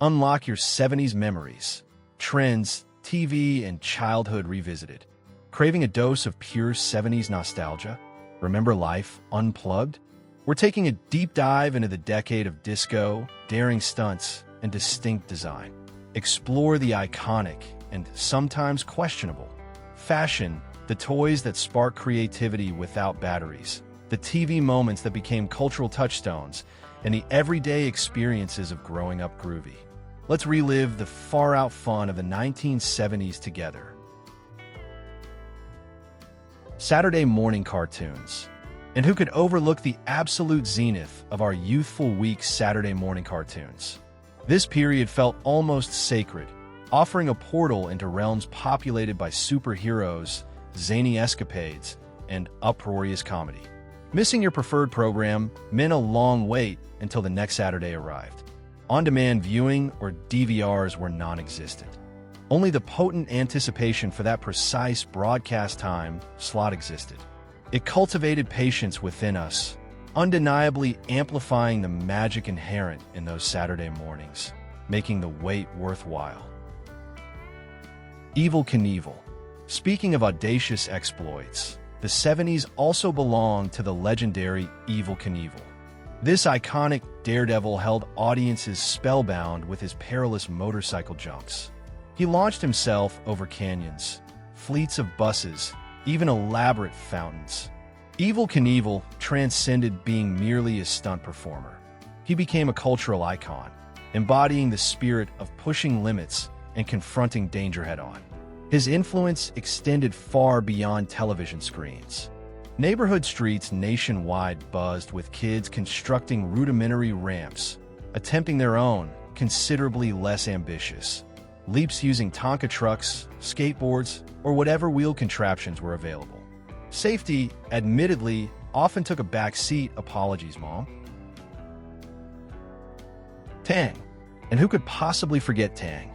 Unlock your 70s memories, trends, TV, and childhood revisited. Craving a dose of pure 70s nostalgia? Remember life unplugged? We're taking a deep dive into the decade of disco, daring stunts, and distinct design. Explore the iconic and sometimes questionable fashion, the toys that spark creativity without batteries, the TV moments that became cultural touchstones, and the everyday experiences of growing up groovy. Let's relive the far-out fun of the 1970s together. Saturday morning cartoons. And who could overlook the absolute zenith of our youthful week's Saturday morning cartoons? This period felt almost sacred, offering a portal into realms populated by superheroes, zany escapades, and uproarious comedy. Missing your preferred program meant a long wait until the next Saturday arrived. On-demand viewing, or DVRs, were non-existent. Only the potent anticipation for that precise broadcast time slot existed. It cultivated patience within us, undeniably amplifying the magic inherent in those Saturday mornings, making the wait worthwhile. Evel Knievel. Speaking of audacious exploits, the 70s also belonged to the legendary Evel Knievel. This iconic daredevil held audiences spellbound with his perilous motorcycle jumps. He launched himself over canyons, fleets of buses, even elaborate fountains. Evel Knievel transcended being merely a stunt performer. He became a cultural icon, embodying the spirit of pushing limits and confronting danger head-on. His influence extended far beyond television screens. Neighborhood streets nationwide buzzed with kids constructing rudimentary ramps, attempting their own, considerably less ambitious leaps using Tonka trucks, skateboards, or whatever wheel contraptions were available. Safety, admittedly, often took a back seat. Apologies, Mom. Tang. And who could possibly forget Tang?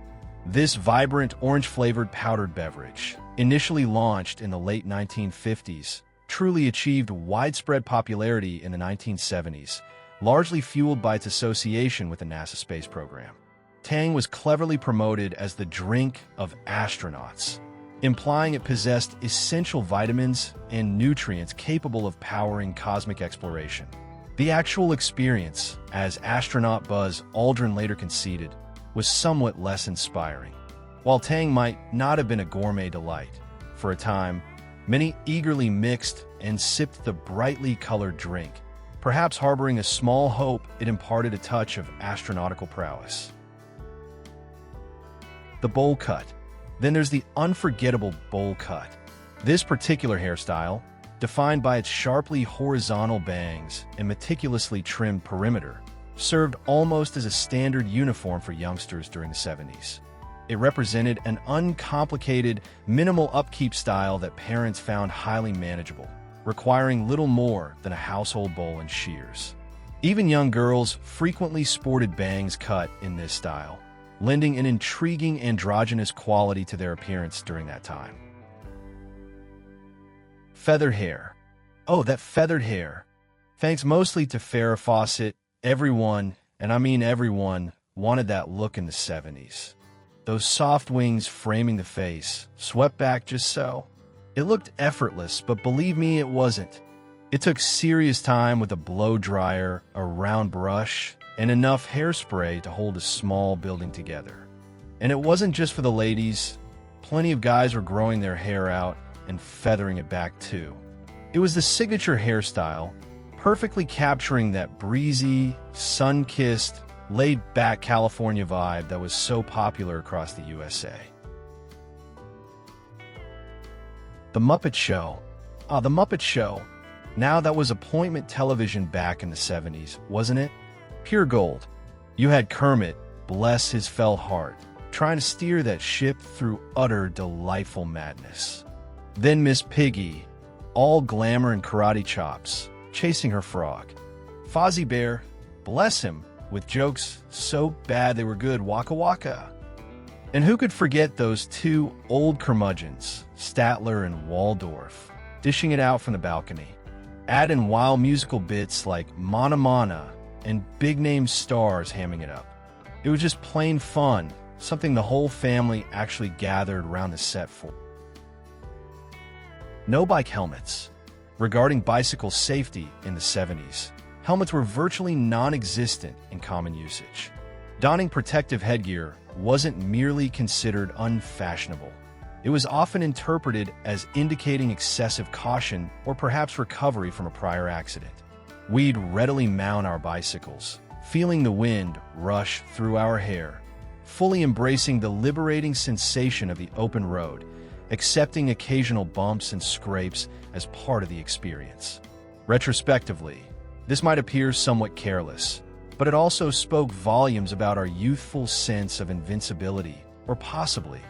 This vibrant orange-flavored powdered beverage, initially launched in the late 1950s, truly achieved widespread popularity in the 1970s, largely fueled by its association with the NASA space program. Tang was cleverly promoted as the drink of astronauts, implying it possessed essential vitamins and nutrients capable of powering cosmic exploration. The actual experience, as astronaut Buzz Aldrin later conceded, was somewhat less inspiring. While Tang might not have been a gourmet delight, for a time, many eagerly mixed and sipped the brightly colored drink, perhaps harboring a small hope it imparted a touch of astronautical prowess. The bowl cut. Then there's the unforgettable bowl cut. This particular hairstyle, defined by its sharply horizontal bangs and meticulously trimmed perimeter, served almost as a standard uniform for youngsters during the 70s. It represented an uncomplicated, minimal upkeep style that parents found highly manageable, requiring little more than a household bowl and shears. Even young girls frequently sported bangs cut in this style, lending an intriguing androgynous quality to their appearance during that time. Feathered hair. Oh, that feathered hair. Thanks mostly to Farrah Fawcett, everyone, and I mean everyone, wanted that look in the 70s. Those soft wings framing the face, swept back just so. It looked effortless, but believe me, it wasn't. It took serious time with a blow dryer, a round brush, and enough hairspray to hold a small building together. And it wasn't just for the ladies. Plenty of guys were growing their hair out and feathering it back too. It was the signature hairstyle, perfectly capturing that breezy, sun-kissed, laid-back California vibe that was so popular across the USA. The Muppet Show. The Muppet Show. Now that was appointment television back in the 70s, wasn't it? Pure gold. You had Kermit, bless his fell heart, trying to steer that ship through utter delightful madness. Then Miss Piggy, all glamour and karate chops, chasing her frog. Fozzie Bear, bless him, with jokes so bad they were good, waka waka. And who could forget those two old curmudgeons, Statler and Waldorf, dishing it out from the balcony. Add in wild musical bits like Mana Mana and big-name stars hamming it up. It was just plain fun, something the whole family actually gathered around the set for. No bike helmets. Regarding bicycle safety in the 70s, helmets were virtually non-existent in common usage. Donning protective headgear wasn't merely considered unfashionable. It was often interpreted as indicating excessive caution or perhaps recovery from a prior accident. We'd readily mount our bicycles, feeling the wind rush through our hair, fully embracing the liberating sensation of the open road, accepting occasional bumps and scrapes as part of the experience. Retrospectively, this might appear somewhat careless, but it also spoke volumes about our youthful sense of invincibility, or possibly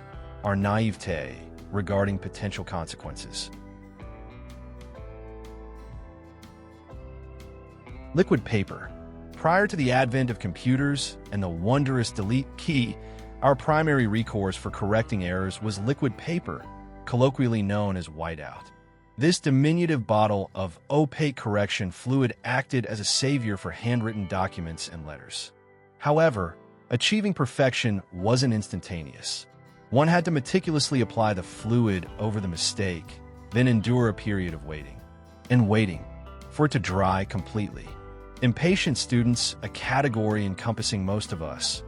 our naivete regarding potential consequences. Liquid paper. Prior to the advent of computers and the wondrous delete key, our primary recourse for correcting errors was liquid paper, colloquially known as whiteout. This diminutive bottle of opaque correction fluid acted as a savior for handwritten documents and letters. However, achieving perfection wasn't instantaneous. One had to meticulously apply the fluid over the mistake, then endure a period of waiting for it to dry completely. Impatient students, a category encompassing most of us,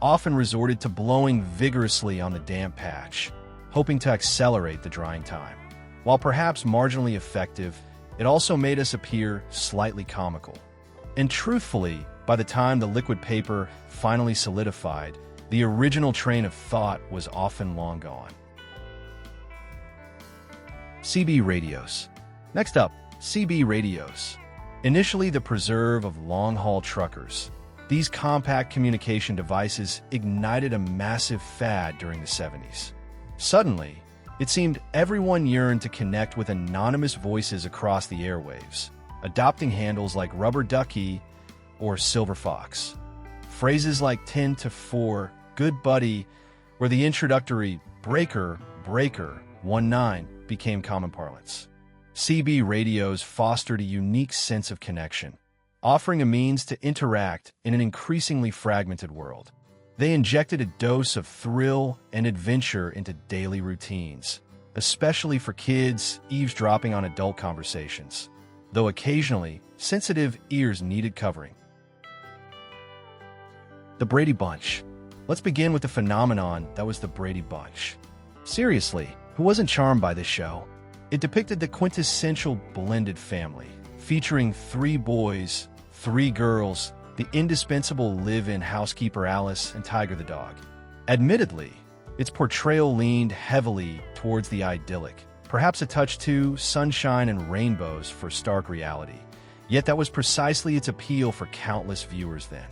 often resorted to blowing vigorously on the damp patch, hoping to accelerate the drying time. While perhaps marginally effective, it also made us appear slightly comical. And truthfully, by the time the liquid paper finally solidified, the original train of thought was often long gone. CB radios. Next up, CB radios. Initially the preserve of long-haul truckers, these compact communication devices ignited a massive fad during the 70s. Suddenly, it seemed everyone yearned to connect with anonymous voices across the airwaves, adopting handles like Rubber Ducky or Silver Fox. Phrases like 10 to 4, Good Buddy, or the introductory Breaker, 19 became common parlance. CB radios fostered a unique sense of connection, offering a means to interact in an increasingly fragmented world. They injected a dose of thrill and adventure into daily routines, especially for kids eavesdropping on adult conversations, though occasionally sensitive ears needed covering. The Brady Bunch. Let's begin with the phenomenon that was the Brady Bunch. Seriously, who wasn't charmed by this show? It depicted the quintessential blended family, featuring 3 boys, 3 girls, the indispensable live-in housekeeper Alice, and Tiger the dog. Admittedly, its portrayal leaned heavily towards the idyllic, perhaps a touch too sunshine and rainbows for stark reality. Yet that was precisely its appeal for countless viewers then.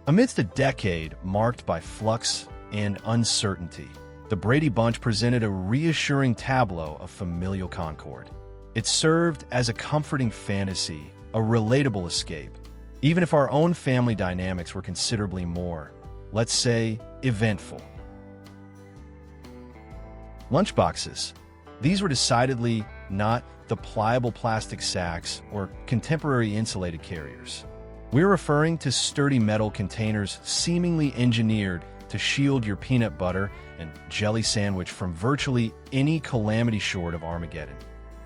Amidst a decade marked by flux and uncertainty, the Brady Bunch presented a reassuring tableau of familial concord. It served as a comforting fantasy, a relatable escape, even if our own family dynamics were considerably more, let's say, eventful. Lunchboxes. These were decidedly not the pliable plastic sacks or contemporary insulated carriers. We're referring to sturdy metal containers seemingly engineered to shield your peanut butter and jelly sandwich from virtually any calamity short of Armageddon.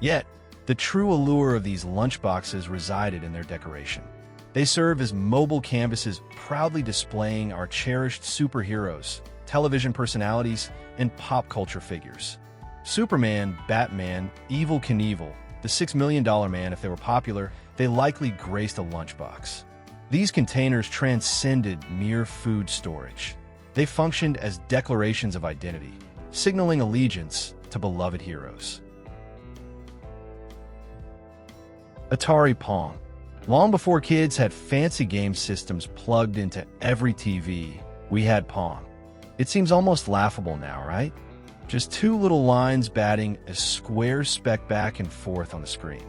Yet, the true allure of these lunchboxes resided in their decoration. They serve as mobile canvases proudly displaying our cherished superheroes, television personalities, and pop culture figures. Superman, Batman, Evel Knievel, the $6 Million Man if they were popular, they likely graced a lunchbox. These containers transcended mere food storage. They functioned as declarations of identity, signaling allegiance to beloved heroes. Atari Pong. Long before kids had fancy game systems plugged into every TV, we had Pong. It seems almost laughable now, right? Just 2 little lines batting a square speck back and forth on the screen.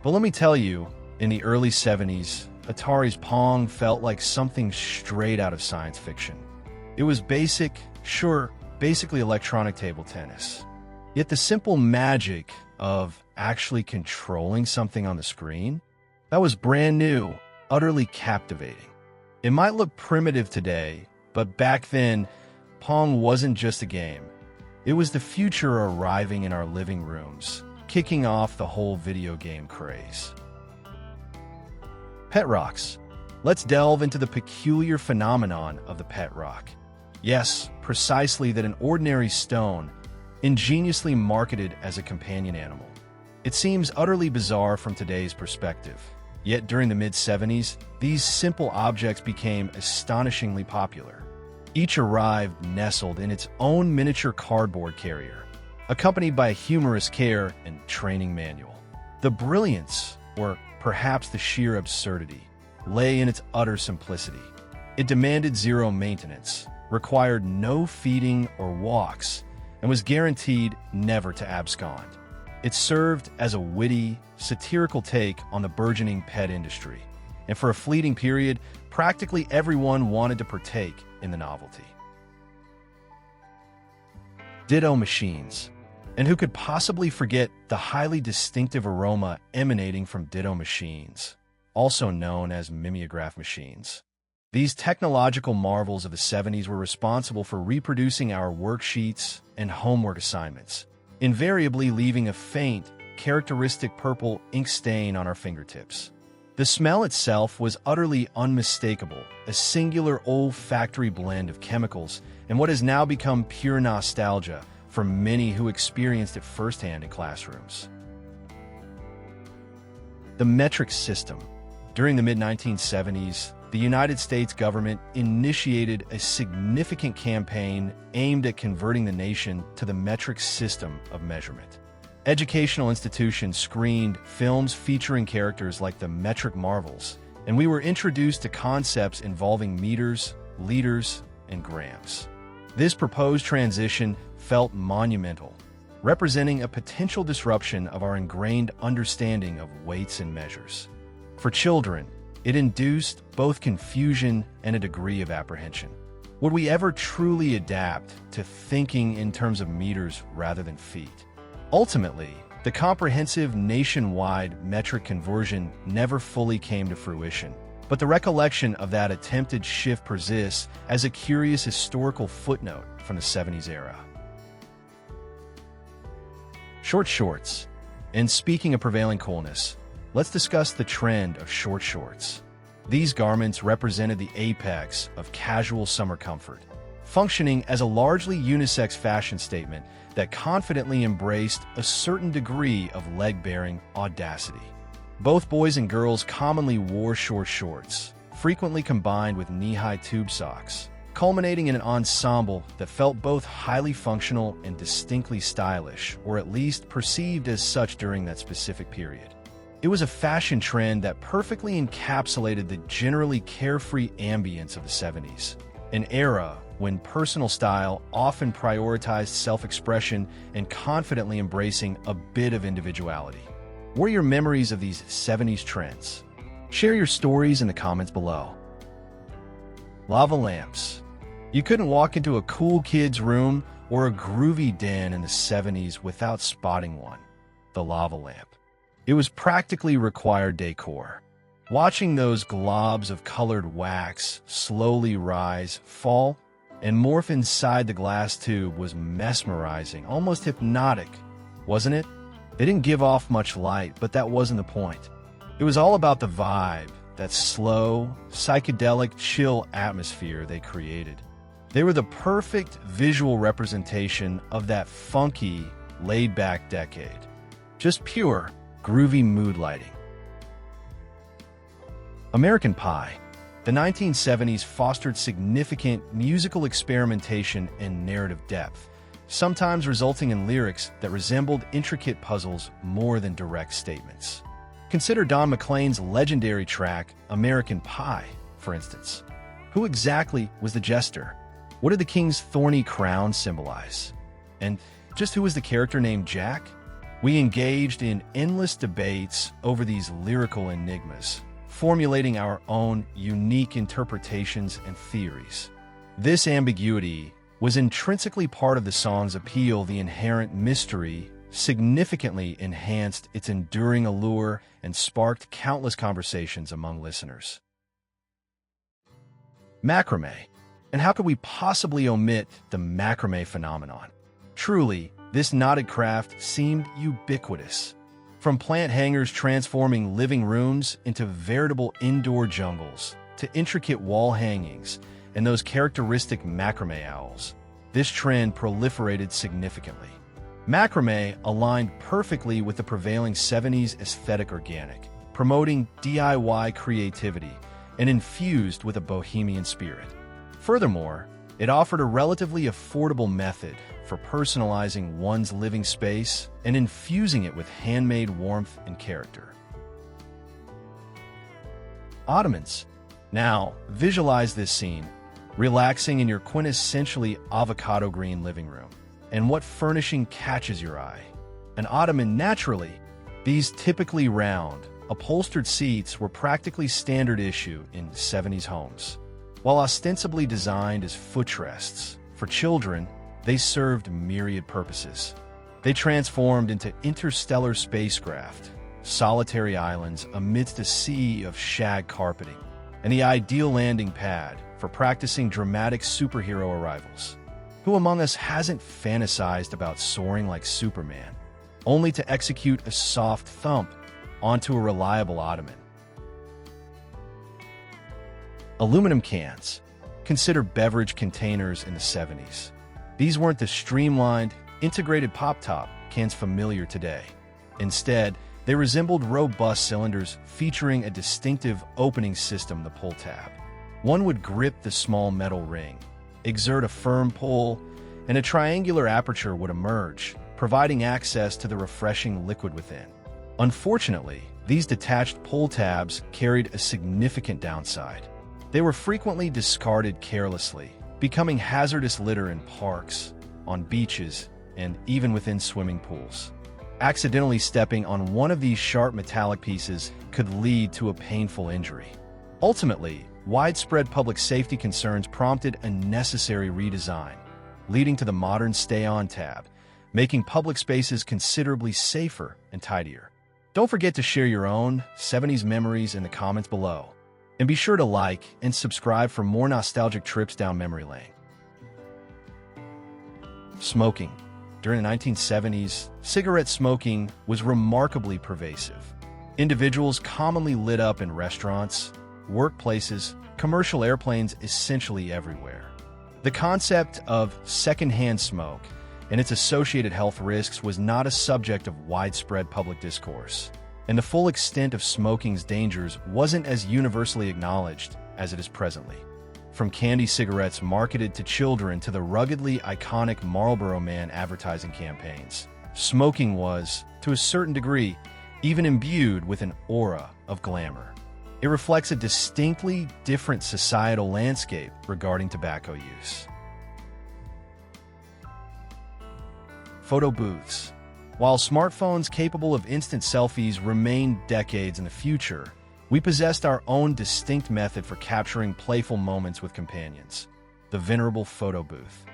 But let me tell you, in the early 70s, Atari's Pong felt like something straight out of science fiction. It was basically electronic table tennis. Yet the simple magic of actually controlling something on the screen, that was brand new, utterly captivating. It might look primitive today, But back then, Pong wasn't just a game. It was the future arriving in our living rooms, kicking off the whole video game craze. Pet rocks. Let's delve into the peculiar phenomenon of the pet rock. Yes, precisely that, an ordinary stone, ingeniously marketed as a companion animal. It seems utterly bizarre from today's perspective. Yet during the mid-70s, these simple objects became astonishingly popular. Each arrived nestled in its own miniature cardboard carrier, accompanied by a humorous care and training manual. The brilliance, or perhaps the sheer absurdity, lay in its utter simplicity. It demanded zero maintenance, required no feeding or walks, and was guaranteed never to abscond. It served as a witty, satirical take on the burgeoning pet industry, and for a fleeting period, practically everyone wanted to partake in the novelty. Ditto Machines. And who could possibly forget the highly distinctive aroma emanating from Ditto Machines, also known as mimeograph machines? These technological marvels of the 70s were responsible for reproducing our worksheets and homework assignments, invariably leaving a faint, characteristic purple ink stain on our fingertips. The smell itself was utterly unmistakable, a singular olfactory blend of chemicals and what has now become pure nostalgia for many who experienced it firsthand in classrooms. The metric system. During the mid-1970s, the United States government initiated a significant campaign aimed at converting the nation to the metric system of measurement. Educational institutions screened films featuring characters like the metric marvels, and we were introduced to concepts involving meters, liters, and grams. This proposed transition felt monumental, representing a potential disruption of our ingrained understanding of weights and measures. For children, it induced both confusion and a degree of apprehension. Would we ever truly adapt to thinking in terms of meters rather than feet? Ultimately, the comprehensive nationwide metric conversion never fully came to fruition, but the recollection of that attempted shift persists as a curious historical footnote from the 70s era. Short shorts. And speaking of prevailing coolness, let's discuss the trend of short shorts. These garments represented the apex of casual summer comfort, functioning as a largely unisex fashion statement that confidently embraced a certain degree of leg-bearing audacity. Both boys and girls commonly wore short shorts, frequently combined with knee-high tube socks, culminating in an ensemble that felt both highly functional and distinctly stylish, or at least perceived as such during that specific period. It was a fashion trend that perfectly encapsulated the generally carefree ambience of the 70s, an era when personal style often prioritized self-expression and confidently embracing a bit of individuality. What are your memories of these 70s trends? Share your stories in the comments below. Lava lamps. You couldn't walk into a cool kid's room or a groovy den in the 70s without spotting one. The lava lamp. It was practically required decor. Watching those globs of colored wax slowly rise, fall, and morph inside the glass tube was mesmerizing, almost hypnotic, wasn't it? They didn't give off much light, but that wasn't the point. It was all about the vibe, that slow, psychedelic, chill atmosphere they created. They were the perfect visual representation of that funky, laid-back decade. Just pure, groovy mood lighting. American Pie. The 1970s fostered significant musical experimentation and narrative depth, sometimes resulting in lyrics that resembled intricate puzzles more than direct statements. Consider Don McLean's legendary track, American Pie, for instance. Who exactly was the jester? What did the king's thorny crown symbolize? And just who was the character named Jack? We engaged in endless debates over these lyrical enigmas, formulating our own unique interpretations and theories. This ambiguity was intrinsically part of the song's appeal. The inherent mystery significantly enhanced its enduring allure and sparked countless conversations among listeners. Macramé. And how could we possibly omit the macrame phenomenon? Truly, this knotted craft seemed ubiquitous. From plant hangers transforming living rooms into veritable indoor jungles, to intricate wall hangings and those characteristic macrame owls, this trend proliferated significantly. Macrame aligned perfectly with the prevailing 70s aesthetic organic, promoting DIY creativity and infused with a bohemian spirit. Furthermore, it offered a relatively affordable method for personalizing one's living space and infusing it with handmade warmth and character. Ottomans. Now, visualize this scene, relaxing in your quintessentially avocado green living room. And what furnishing catches your eye? An Ottoman, naturally. These typically round, upholstered seats were practically standard issue in 70s homes. While ostensibly designed as footrests, for children, they served myriad purposes. They transformed into interstellar spacecraft, solitary islands amidst a sea of shag carpeting, and the ideal landing pad for practicing dramatic superhero arrivals. Who among us hasn't fantasized about soaring like Superman, only to execute a soft thump onto a reliable Ottoman? Aluminum cans. Consider beverage containers in the 70s. These weren't the streamlined, integrated pop-top cans familiar today. Instead, they resembled robust cylinders featuring a distinctive opening system, the pull tab. One would grip the small metal ring, exert a firm pull, and a triangular aperture would emerge, providing access to the refreshing liquid within. Unfortunately, these detached pull tabs carried a significant downside. They were frequently discarded carelessly, becoming hazardous litter in parks, on beaches, and even within swimming pools. Accidentally stepping on one of these sharp metallic pieces could lead to a painful injury. Ultimately, widespread public safety concerns prompted a necessary redesign, leading to the modern stay-on tab, making public spaces considerably safer and tidier. Don't forget to share your own 70s memories in the comments below. And be sure to like and subscribe for more nostalgic trips down memory lane. Smoking. During the 1970s, cigarette smoking was remarkably pervasive. Individuals commonly lit up in restaurants, workplaces, commercial airplanes, essentially everywhere. The concept of secondhand smoke and its associated health risks was not a subject of widespread public discourse, and the full extent of smoking's dangers wasn't as universally acknowledged as it is presently. From candy cigarettes marketed to children to the ruggedly iconic Marlboro Man advertising campaigns, smoking was, to a certain degree, even imbued with an aura of glamour. It reflects a distinctly different societal landscape regarding tobacco use. Photo booths. While smartphones capable of instant selfies remain decades in the future, we possessed our own distinct method for capturing playful moments with companions, the venerable photo booth.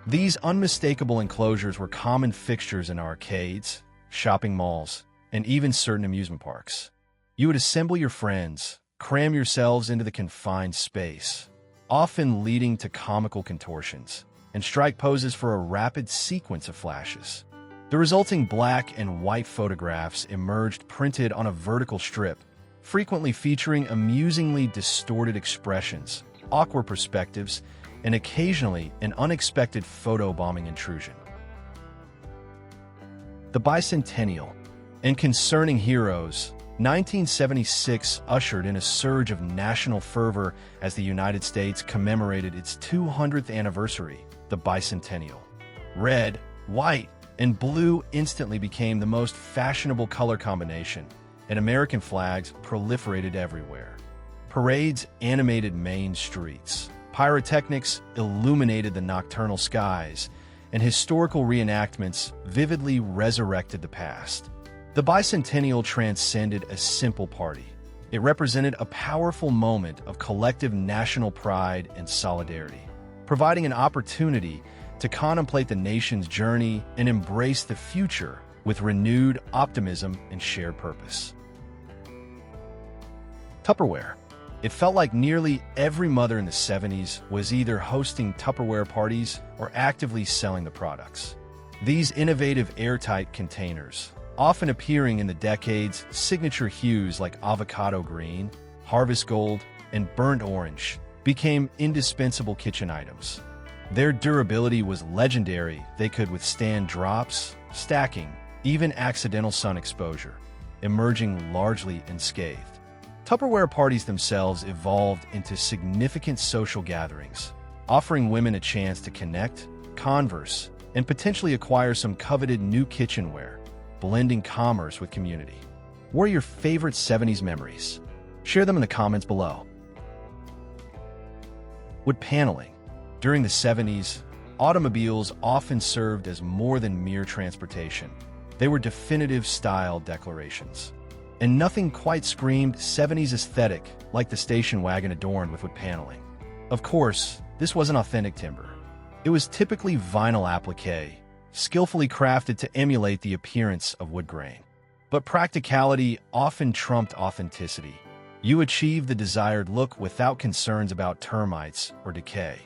These unmistakable enclosures were common fixtures in arcades, shopping malls, and even certain amusement parks. You would assemble your friends, cram yourselves into the confined space, often leading to comical contortions, and strike poses for a rapid sequence of flashes. The resulting black and white photographs emerged printed on a vertical strip, frequently featuring amusingly distorted expressions, awkward perspectives, and occasionally an unexpected photobombing intrusion. The Bicentennial. And concerning heroes, 1976 ushered in a surge of national fervor as the United States commemorated its 200th anniversary, the Bicentennial. Red, white, and blue instantly became the most fashionable color combination, and American flags proliferated everywhere. Parades animated main streets, pyrotechnics illuminated the nocturnal skies, and historical reenactments vividly resurrected the past. The Bicentennial transcended a simple party. It represented a powerful moment of collective national pride and solidarity, providing an opportunity to contemplate the nation's journey and embrace the future with renewed optimism and shared purpose. Tupperware. It felt like nearly every mother in the 70s was either hosting Tupperware parties or actively selling the products. These innovative airtight containers, often appearing in the decade's signature hues like avocado green, harvest gold, and burnt orange, became indispensable kitchen items. Their durability was legendary. They could withstand drops, stacking, even accidental sun exposure, emerging largely unscathed. Tupperware parties themselves evolved into significant social gatherings, offering women a chance to connect, converse, and potentially acquire some coveted new kitchenware, blending commerce with community. What are your favorite 70s memories? Share them in the comments below. Wood paneling. During the 70s, automobiles often served as more than mere transportation. They were definitive style declarations. And nothing quite screamed 70s aesthetic like the station wagon adorned with wood paneling. Of course, this wasn't authentic timber. It was typically vinyl applique, skillfully crafted to emulate the appearance of wood grain. But practicality often trumped authenticity. You achieved the desired look without concerns about termites or decay.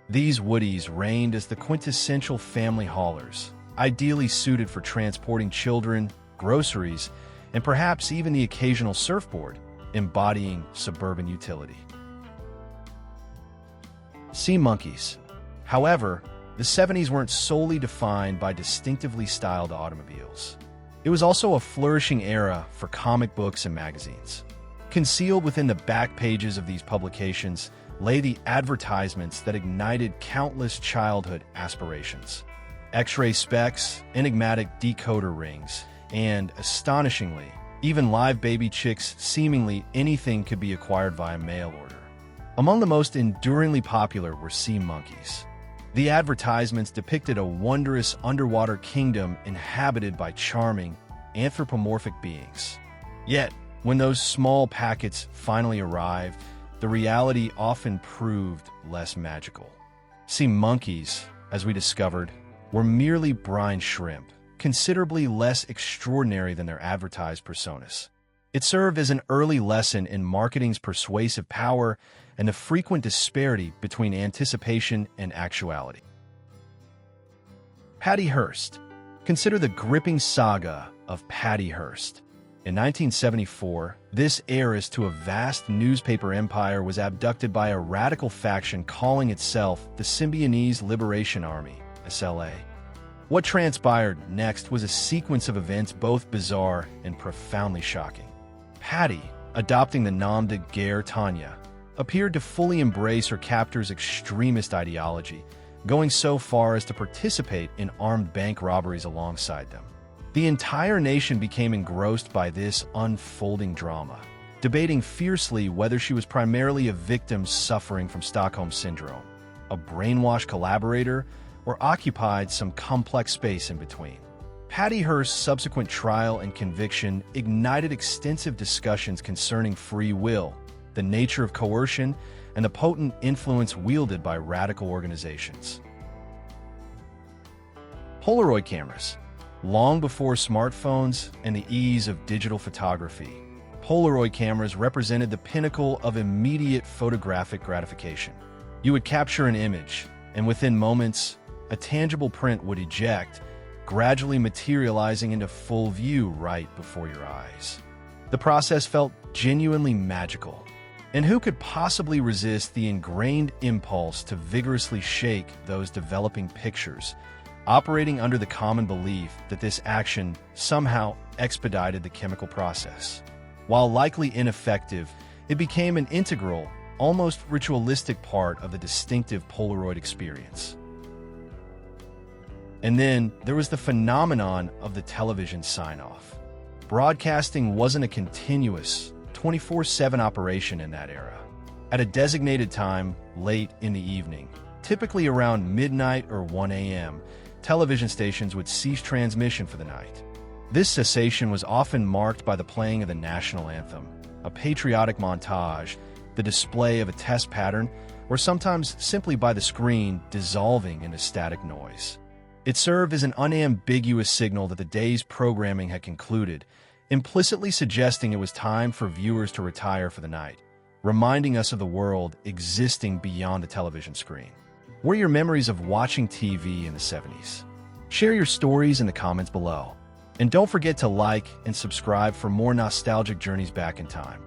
These woodies reigned as the quintessential family haulers, ideally suited for transporting children, groceries, and perhaps even the occasional surfboard, embodying suburban utility. Sea monkeys. However, the 70s weren't solely defined by distinctively styled automobiles. It was also a flourishing era for comic books and magazines. Concealed within the back pages of these publications lay the advertisements that ignited countless childhood aspirations. X-ray specs, enigmatic decoder rings, and, astonishingly, even live baby chicks. Seemingly anything could be acquired via mail order. Among the most enduringly popular were sea monkeys. The advertisements depicted a wondrous underwater kingdom inhabited by charming, anthropomorphic beings. Yet, when those small packets finally arrived, the reality often proved less magical. Sea monkeys, as we discovered, were merely brine shrimp, considerably less extraordinary than their advertised personas. It served as an early lesson in marketing's persuasive power and the frequent disparity between anticipation and actuality. Patty Hearst. Consider the gripping saga of Patty Hearst. In 1974, this heiress to a vast newspaper empire was abducted by a radical faction calling itself the Symbionese Liberation Army, SLA. What transpired next was a sequence of events both bizarre and profoundly shocking. Patty, adopting the nom de guerre Tanya, appeared to fully embrace her captor's extremist ideology, going so far as to participate in armed bank robberies alongside them. The entire nation became engrossed by this unfolding drama, debating fiercely whether she was primarily a victim suffering from Stockholm Syndrome, a brainwashed collaborator, or occupied some complex space in between. Patty Hearst's subsequent trial and conviction ignited extensive discussions concerning free will, the nature of coercion, and the potent influence wielded by radical organizations. Polaroid cameras. Long before smartphones and the ease of digital photography, Polaroid cameras represented the pinnacle of immediate photographic gratification. You would capture an image, and within moments, a tangible print would eject, gradually materializing into full view right before your eyes. The process felt genuinely magical, and who could possibly resist the ingrained impulse to vigorously shake those developing pictures, operating under the common belief that this action somehow expedited the chemical process? While likely ineffective, it became an integral, almost ritualistic part of the distinctive Polaroid experience. And then there was the phenomenon of the television sign-off. Broadcasting wasn't a continuous, 24/7 operation in that era. At a designated time, late in the evening, typically around midnight or 1 a.m., television stations would cease transmission for the night. This cessation was often marked by the playing of the national anthem, a patriotic montage, the display of a test pattern, or sometimes simply by the screen dissolving into static noise. It served as an unambiguous signal that the day's programming had concluded, implicitly suggesting it was time for viewers to retire for the night. reminding us of the world existing beyond the television screen. What are your memories of watching TV in the 70s? Share your stories in the comments below. And don't forget to like and subscribe for more nostalgic journeys back in time.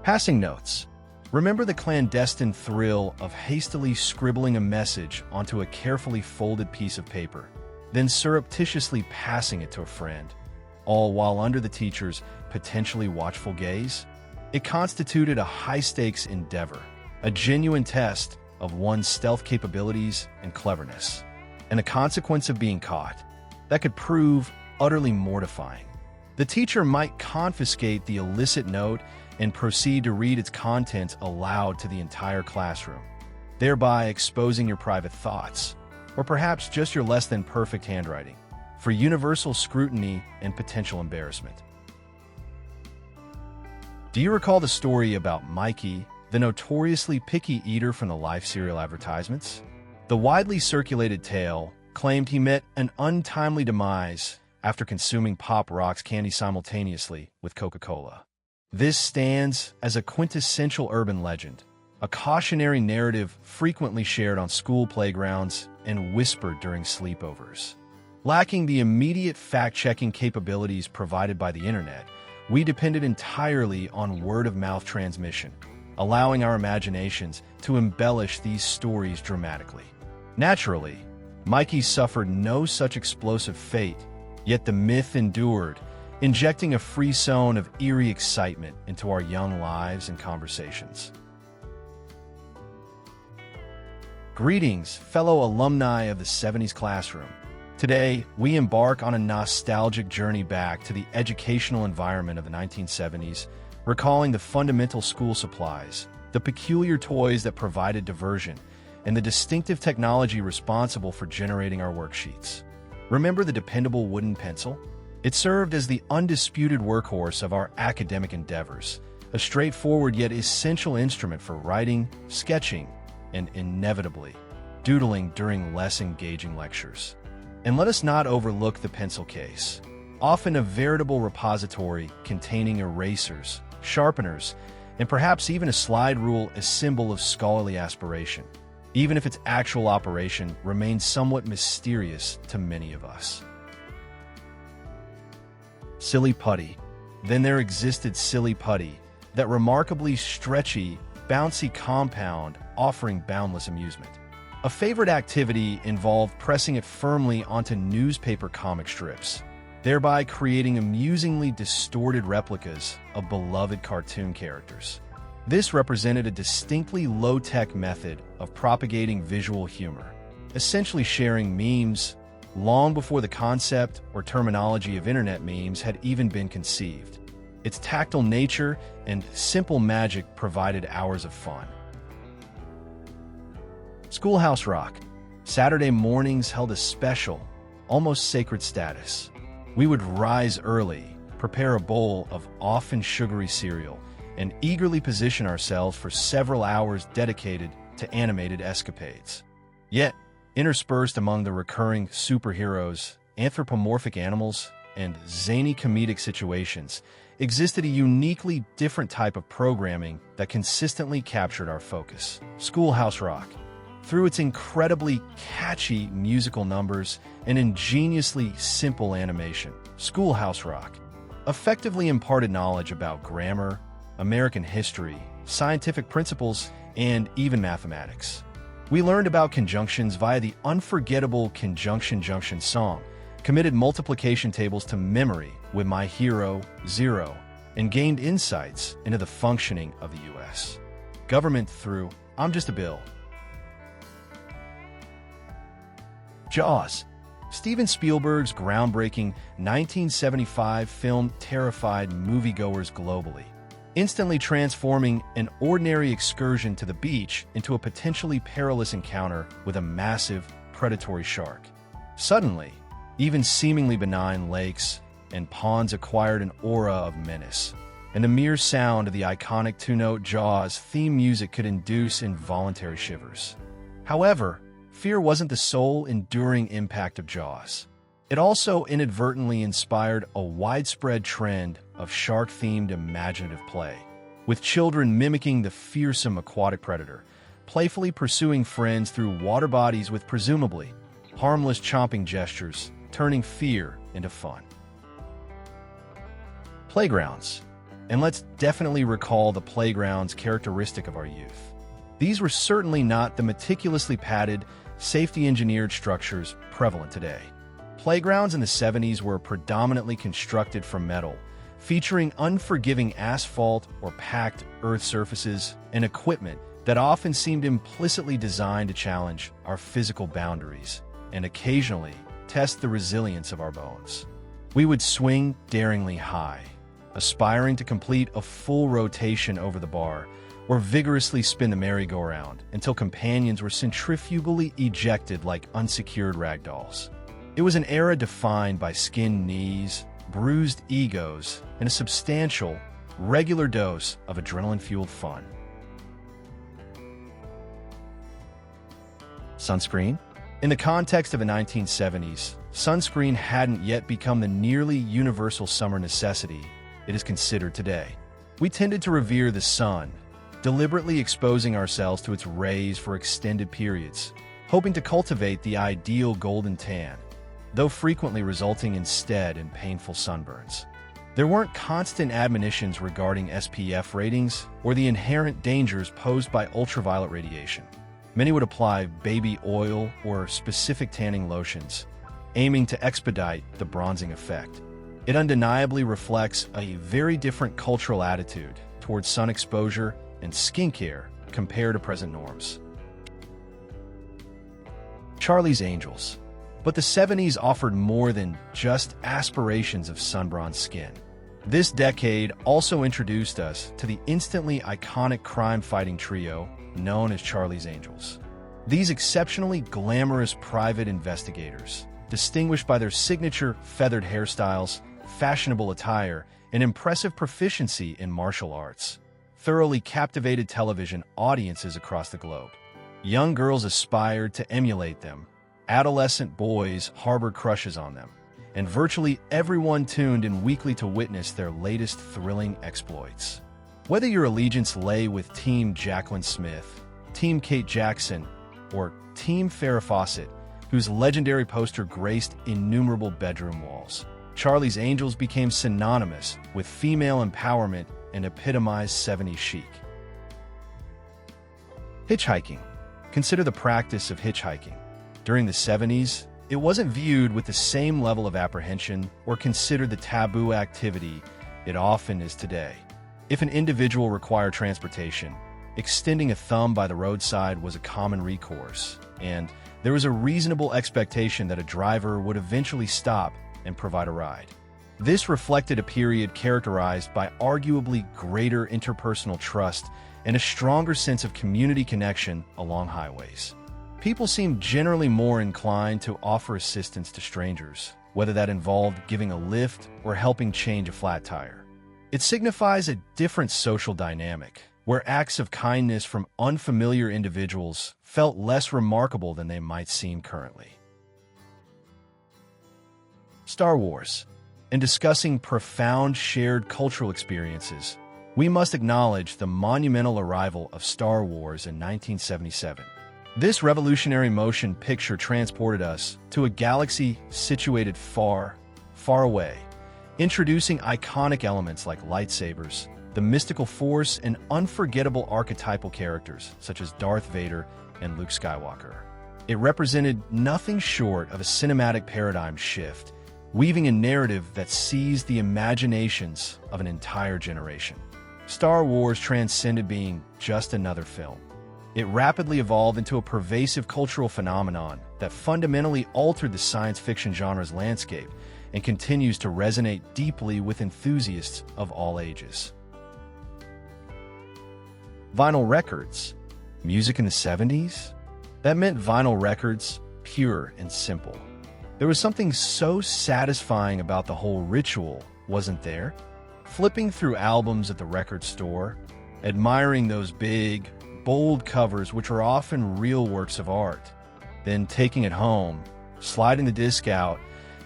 Passing notes. Remember the clandestine thrill of hastily scribbling a message onto a carefully folded piece of paper, then surreptitiously passing it to a friend, all while under the teacher's potentially watchful gaze? It constituted a high-stakes endeavor, a genuine test of one's stealth capabilities and cleverness, and the consequence of being caught that could prove utterly mortifying. The teacher might confiscate the illicit note and proceed to read its contents aloud to the entire classroom, thereby exposing your private thoughts, or perhaps just your less-than-perfect handwriting, for universal scrutiny and potential embarrassment. Do you recall the story about Mikey, the notoriously picky eater from the Life cereal advertisements? The widely circulated tale claimed he met an untimely demise after consuming Pop Rocks candy simultaneously with Coca-Cola. This stands as a quintessential urban legend, a cautionary narrative frequently shared on school playgrounds and whispered during sleepovers. Lacking the immediate fact-checking capabilities provided by the internet, we depended entirely on word-of-mouth transmission, allowing our imaginations to embellish these stories dramatically. Naturally, Mikey suffered no such explosive fate, yet the myth endured, injecting a frisson of eerie excitement into our young lives and conversations. Greetings, fellow alumni of the 70s classroom. Today, we embark on a nostalgic journey back to the educational environment of the 1970s, recalling the fundamental school supplies, the peculiar toys that provided diversion, and the distinctive technology responsible for generating our worksheets. Remember the dependable wooden pencil? It served as the undisputed workhorse of our academic endeavors, a straightforward yet essential instrument for writing, sketching, and inevitably, doodling during less engaging lectures. And let us not overlook the pencil case, often a veritable repository containing erasers, sharpeners, and perhaps even a slide rule, a symbol of scholarly aspiration, even if its actual operation remains somewhat mysterious to many of us. Silly Putty. Then there existed Silly Putty, that remarkably stretchy, bouncy compound offering boundless amusement. A favorite activity involved pressing it firmly onto newspaper comic strips, thereby creating amusingly distorted replicas of beloved cartoon characters. This represented a distinctly low-tech method of propagating visual humor, essentially sharing memes long before the concept or terminology of internet memes had even been conceived. Its tactile nature and simple magic provided hours of fun. Schoolhouse Rock. Saturday mornings held a special, almost sacred status. We would rise early, prepare a bowl of often sugary cereal, and eagerly position ourselves for several hours dedicated to animated escapades. Yet, interspersed among the recurring superheroes, anthropomorphic animals, and zany comedic situations, existed a uniquely different type of programming that consistently captured our focus. Schoolhouse Rock. Through its incredibly catchy musical numbers and ingeniously simple animation, Schoolhouse Rock effectively imparted knowledge about grammar, American history, scientific principles, and even mathematics. We learned about conjunctions via the unforgettable Conjunction Junction song, committed multiplication tables to memory with My Hero, Zero, and gained insights into the functioning of the U.S. government through I'm Just a Bill. Jaws. Steven Spielberg's groundbreaking 1975 film terrified moviegoers globally, instantly transforming an ordinary excursion to the beach into a potentially perilous encounter with a massive, predatory shark. Suddenly, even seemingly benign lakes and ponds acquired an aura of menace, and the mere sound of the iconic two-note Jaws theme music could induce involuntary shivers. However, fear wasn't the sole enduring impact of Jaws. It also inadvertently inspired a widespread trend of shark-themed imaginative play, with children mimicking the fearsome aquatic predator, playfully pursuing friends through water bodies with presumably harmless chomping gestures, turning fear into fun. Playgrounds. And let's definitely recall the playgrounds characteristic of our youth. These were certainly not the meticulously padded, safety-engineered structures prevalent today. Playgrounds in the 70s were predominantly constructed from metal, featuring unforgiving asphalt or packed earth surfaces and equipment that often seemed implicitly designed to challenge our physical boundaries and occasionally test the resilience of our bones. We would swing daringly high, aspiring to complete a full rotation over the bar, or vigorously spin the merry-go-round until companions were centrifugally ejected like unsecured ragdolls. It was an era defined by skinned knees, bruised egos, and a substantial, regular dose of adrenaline-fueled fun. Sunscreen? In the context of the 1970s, sunscreen hadn't yet become the nearly universal summer necessity it is considered today. We tended to revere the sun, deliberately exposing ourselves to its rays for extended periods, hoping to cultivate the ideal golden tan, though frequently resulting instead in painful sunburns. There weren't constant admonitions regarding SPF ratings or the inherent dangers posed by ultraviolet radiation. Many would apply baby oil or specific tanning lotions, aiming to expedite the bronzing effect. It undeniably reflects a very different cultural attitude towards sun exposure and skincare compared to present norms. Charlie's Angels. But the 70s offered more than just aspirations of sun-bronzed skin. This decade also introduced us to the instantly iconic crime-fighting trio known as Charlie's Angels. These exceptionally glamorous private investigators, distinguished by their signature feathered hairstyles, fashionable attire, and impressive proficiency in martial arts, thoroughly captivated television audiences across the globe. Young girls aspired to emulate them, adolescent boys harbored crushes on them, and virtually everyone tuned in weekly to witness their latest thrilling exploits. Whether your allegiance lay with Team Jacqueline Smith, Team Kate Jackson, or Team Farrah Fawcett, whose legendary poster graced innumerable bedroom walls, Charlie's Angels became synonymous with female empowerment and epitomized 70s chic. Hitchhiking. Consider the practice of hitchhiking. During the 70s, it wasn't viewed with the same level of apprehension or considered the taboo activity it often is today. If an individual required transportation, extending a thumb by the roadside was a common recourse, and there was a reasonable expectation that a driver would eventually stop and provide a ride. This reflected a period characterized by arguably greater interpersonal trust and a stronger sense of community connection along highways. People seemed generally more inclined to offer assistance to strangers, whether that involved giving a lift or helping change a flat tire. It signifies a different social dynamic, where acts of kindness from unfamiliar individuals felt less remarkable than they might seem currently. Star Wars. In discussing profound shared cultural experiences, we must acknowledge the monumental arrival of Star Wars in 1977. This revolutionary motion picture transported us to a galaxy situated far, far away, introducing iconic elements like lightsabers, the mystical force, and unforgettable archetypal characters such as Darth Vader and Luke Skywalker. It represented nothing short of a cinematic paradigm shift, weaving a narrative that seized the imaginations of an entire generation. Star Wars transcended being just another film. It rapidly evolved into a pervasive cultural phenomenon that fundamentally altered the science fiction genre's landscape and continues to resonate deeply with enthusiasts of all ages. Vinyl records. Music in the 70s? That meant vinyl records, pure and simple. There was something so satisfying about the whole ritual, wasn't there? Flipping through albums at the record store, admiring those big, bold covers which are often real works of art, then taking it home, sliding the disc out,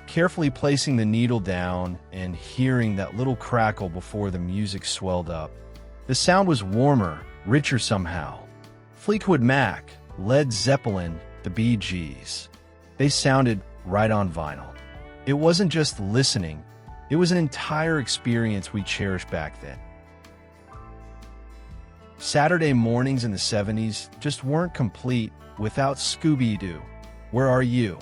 carefully placing the needle down, and hearing that little crackle before the music swelled up. The sound was warmer, richer somehow. Fleetwood Mac, Led Zeppelin, the Bee Gees. They sounded right on vinyl. It wasn't just listening, it was an entire experience we cherished back then. Saturday mornings in the 70s just weren't complete without Scooby-Doo. Where Are You?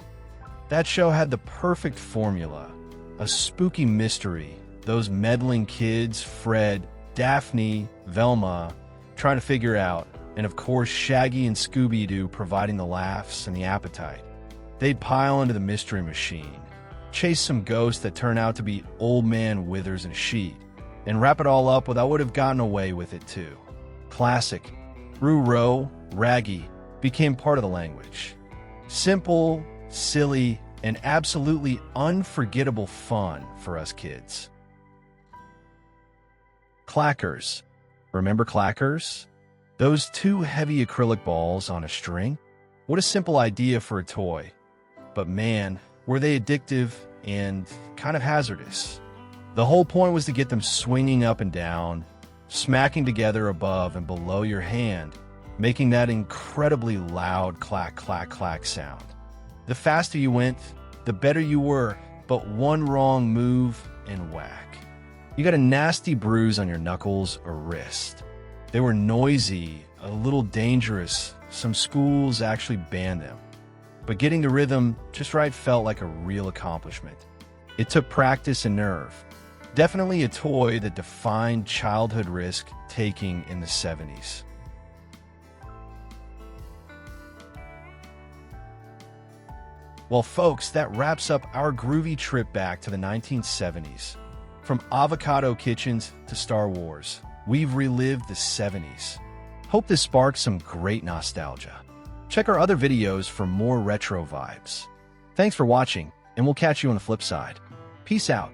That show had the perfect formula. A spooky mystery, those meddling kids, Fred, Daphne, Velma, trying to figure out, and of course Shaggy and Scooby-Doo providing the laughs and the appetite. They'd pile into the mystery machine, chase some ghosts that turn out to be Old Man Withers and Sheet, and wrap it all up with I Would Have Gotten Away With It Too. Classic. Roo-Row, Raggy became part of the language. Simple, silly, and absolutely unforgettable fun for us kids. Clackers. Remember Clackers? Those two heavy acrylic balls on a string? What a simple idea for a toy. But man, were they addictive and kind of hazardous. The whole point was to get them swinging up and down, smacking together above and below your hand, making that incredibly loud clack, clack, clack sound. The faster you went, the better you were, but one wrong move and whack. You got a nasty bruise on your knuckles or wrist. They were noisy, a little dangerous. Some schools actually banned them. But getting the rhythm just right felt like a real accomplishment. It took practice and nerve. Definitely a toy that defined childhood risk-taking in the 70s. Well, folks, that wraps up our groovy trip back to the 1970s. From avocado kitchens to Star Wars, we've relived the 70s. Hope this sparked some great nostalgia. Check our other videos for more retro vibes. Thanks for watching, and we'll catch you on the flip side. Peace out.